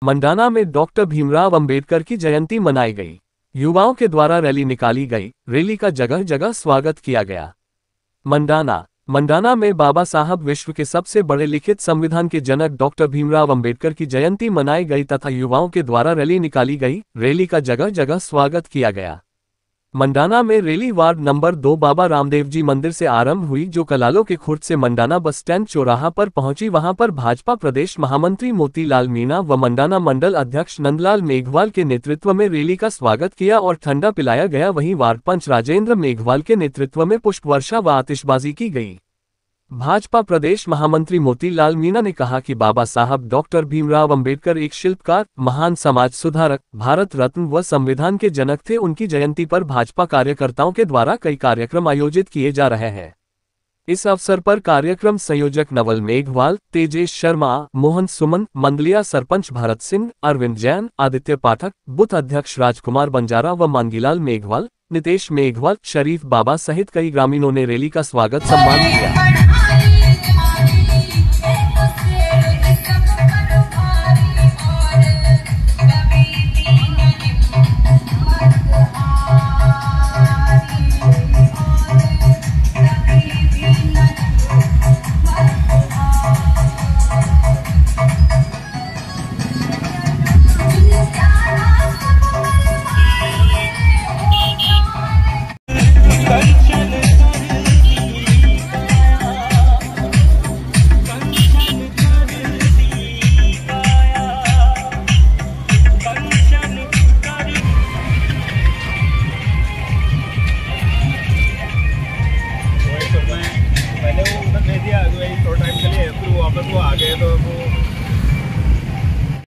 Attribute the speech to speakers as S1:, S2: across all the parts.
S1: मंडाना में डॉक्टर भीमराव अंबेडकर की जयंती मनाई गई। युवाओं के द्वारा रैली निकाली गई। रैली का जगह जगह स्वागत किया गया। मंडाना में बाबा साहब विश्व के सबसे बड़े लिखित संविधान के जनक डॉक्टर भीमराव अंबेडकर की जयंती मनाई गई तथा युवाओं के द्वारा रैली निकाली गई। रैली का जगह जगह स्वागत किया गया। मंडाना में rally ward number 2 Baba Ramdev ji मंदिर से आरंभ हुई, जो कलालो के खुर्द से मंडाना बस स्टैंड चौराहा पर पहुंची। वहां पर भाजपा प्रदेश महामंत्री मोतीलाल मीणा व मंडाना मंडल अध्यक्ष नंदलाल मेघवाल के नेतृत्व में रैली का स्वागत किया और ठंडा पिलाया गया। वहीं वार्ड पंच राजेंद्र मेघवाल के नेतृत्व में पुष्प वर्षा व आतिशबाजी की गई। भाजपा प्रदेश महामंत्री मोतीलाल मीणा ने कहा कि बाबा साहब डॉक्टर भीमराव अंबेडकर एक शिल्पकार, महान समाज सुधारक, भारत रत्न व संविधान के जनक थे। उनकी जयंती पर भाजपा कार्यकर्ताओं के द्वारा कई कार्यक्रम आयोजित किए जा रहे हैं। इस अवसर पर कार्यक्रम संयोजक नवल मेघवाल, तेजेश शर्मा, मोहन सुमन, मंदलिया सरपंच भरत सिंह, अरविंद जैन, आदित्य पाठक, बूथ अध्यक्ष राजकुमार बंजारा व मांगीलाल मेघवाल, नितेश मेघवाल, शरीफ बाबा सहित कई ग्रामीणों ने रैली का स्वागत सम्मान किया।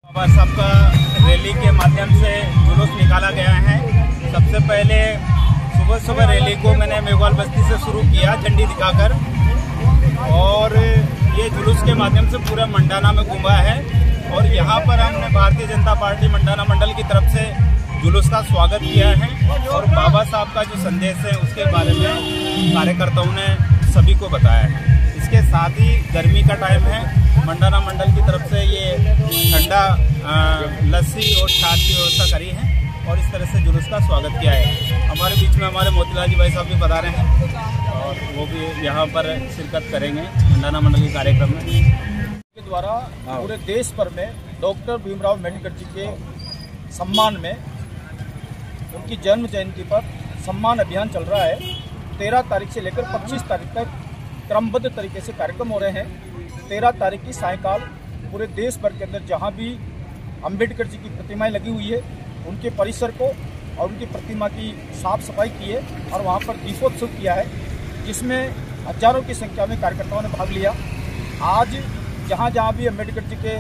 S2: बाबा साहब का रैली के माध्यम से जुलूस निकाला गया है। सबसे पहले सुबह रैली को मैंने मेघवाल बस्ती से शुरू किया झंडी दिखाकर, और ये जुलूस के माध्यम से पूरा मंडाना में घूमा है। और यहाँ पर हमने भारतीय जनता पार्टी मंडाना मंडल की तरफ से जुलूस का स्वागत किया है और बाबा साहब का जो संदेश है उसके बारे में कार्यकर्ताओं ने सभी को बताया है। इसके साथ ही गर्मी का टाइम है, मंडाना मंडल की तरफ से ये ठंडा लस्सी और छाछ की व्यवस्था करी है और इस तरह से जुलूस का स्वागत किया है। हमारे बीच में हमारे मोतीलाल जी भाई साहब भी बता रहे हैं और वो भी यहाँ पर शिरकत करेंगे मंडाना मंडल के कार्यक्रम में।
S3: के द्वारा पूरे देश भर में डॉक्टर भीमराव अम्बेडकर जी के सम्मान में उनकी जन्म जयंती पर सम्मान अभियान चल रहा है। 13 तारीख से लेकर 25 तारीख तक क्रमबद्ध तरीके से कार्यक्रम हो रहे हैं। 13 तारीख की सायंकाल पूरे देश भर के अंदर जहां भी अंबेडकर जी की प्रतिमाएं लगी हुई है उनके परिसर को और उनकी प्रतिमा की साफ सफाई की है और वहां पर दीपोत्सव किया है, जिसमें हजारों की संख्या में कार्यकर्ताओं ने भाग लिया। आज जहां जहां भी अंबेडकर जी के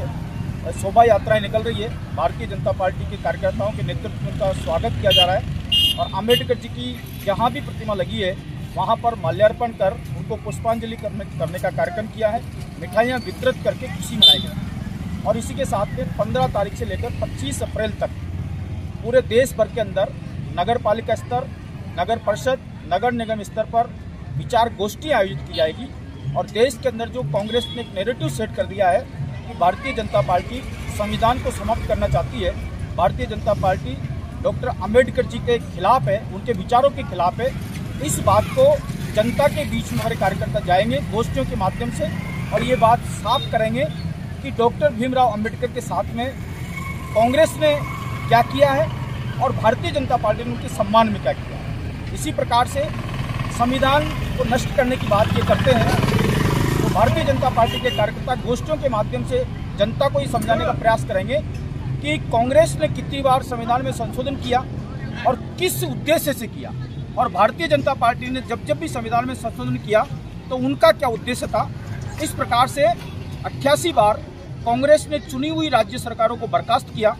S3: शोभा यात्राएं निकल रही है, भारतीय जनता पार्टी के कार्यकर्ताओं के नेतृत्व में उनका स्वागत किया जा रहा है और अंबेडकर जी की जहाँ भी प्रतिमा लगी है वहाँ पर माल्यार्पण कर उनको पुष्पांजलि करने का कार्यक्रम किया है। मिठाइयाँ वितरित करके खुशी मनाई गई और इसी के साथ में 15 तारीख से लेकर 25 अप्रैल तक पूरे देश भर के अंदर नगर पालिका स्तर, नगर परिषद, नगर निगम स्तर पर विचार गोष्ठी आयोजित की जाएगी। और देश के अंदर जो कांग्रेस ने एक नैरेटिव सेट कर दिया है कि भारतीय जनता पार्टी संविधान को समाप्त करना चाहती है, भारतीय जनता पार्टी डॉक्टर अंबेडकर जी के खिलाफ है, उनके विचारों के खिलाफ है, इस बात को जनता के बीच में हमारे कार्यकर्ता जाएंगे गोष्ठियों के माध्यम से और ये बात साफ करेंगे कि डॉक्टर भीमराव अंबेडकर के साथ में कांग्रेस ने क्या किया है और भारतीय जनता पार्टी ने उनके सम्मान में क्या किया है। इसी प्रकार से संविधान को नष्ट करने की बात ये करते हैं तो भारतीय जनता पार्टी के कार्यकर्ता गोष्ठियों के माध्यम से जनता को ये समझाने का प्रयास करेंगे कि कांग्रेस ने कितनी बार संविधान में संशोधन किया और किस उद्देश्य से किया और भारतीय जनता पार्टी ने जब भी संविधान में संशोधन किया तो उनका क्या उद्देश्य था। इस प्रकार से 88 बार कांग्रेस ने चुनी हुई राज्य सरकारों को बर्खास्त किया,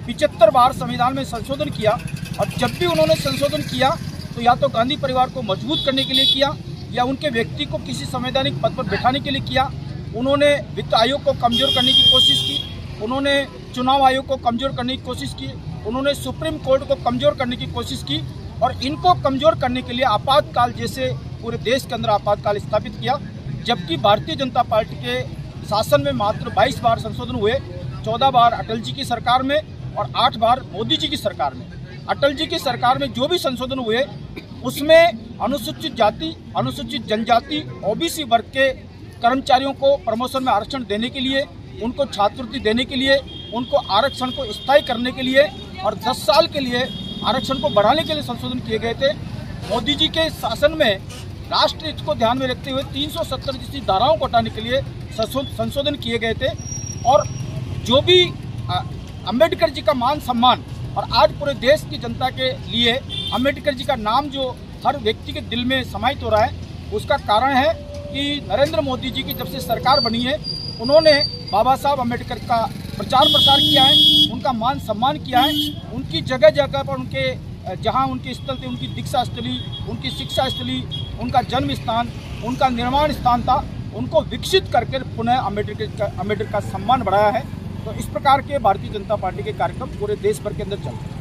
S3: 75 बार संविधान में संशोधन किया और जब भी उन्होंने संशोधन किया तो या तो गांधी परिवार को मजबूत करने के लिए किया या उनके व्यक्ति को किसी संवैधानिक पद पर बैठाने के लिए किया। उन्होंने वित्त आयोग को कमजोर करने की कोशिश की, उन्होंने चुनाव आयोग को कमजोर करने की कोशिश की, उन्होंने सुप्रीम कोर्ट को कमजोर करने की कोशिश की और इनको कमजोर करने के लिए आपातकाल जैसे पूरे देश के अंदर आपातकाल स्थापित किया। जबकि भारतीय जनता पार्टी के शासन में मात्र 22 बार संशोधन हुए, 14 बार अटल जी की सरकार में और 8 बार मोदी जी की सरकार में। अटल जी की सरकार में जो भी संशोधन हुए उसमें अनुसूचित जाति, अनुसूचित जनजाति, ओबीसी वर्ग के कर्मचारियों को प्रमोशन में आरक्षण देने के लिए, उनको छात्रवृत्ति देने के लिए, उनको आरक्षण को स्थायी करने के लिए और 10 साल के लिए आरक्षण को बढ़ाने के लिए संशोधन किए गए थे। मोदी जी के शासन में राष्ट्र हित को ध्यान में रखते हुए 370 जैसी धाराओं को हटाने के लिए संशोधन किए गए थे। और जो भी अम्बेडकर जी का मान सम्मान, और आज पूरे देश की जनता के लिए अम्बेडकर जी का नाम जो हर व्यक्ति के दिल में समाहित हो रहा है, उसका कारण है कि नरेंद्र मोदी जी की जब से सरकार बनी है उन्होंने बाबा साहब अम्बेडकर का प्रचार प्रसार किया है, उनका मान सम्मान किया है, उनकी जगह जगह पर उनके जहां उनके स्थल थे, उनकी दीक्षा स्थली, उनकी शिक्षा स्थली, उनका जन्म स्थान, उनका निर्माण स्थान था, उनको विकसित करके पुनः अम्बेडकर का सम्मान बढ़ाया है। तो इस प्रकार के भारतीय जनता पार्टी के कार्यक्रम पूरे देश भर के अंदर चल रहे हैं।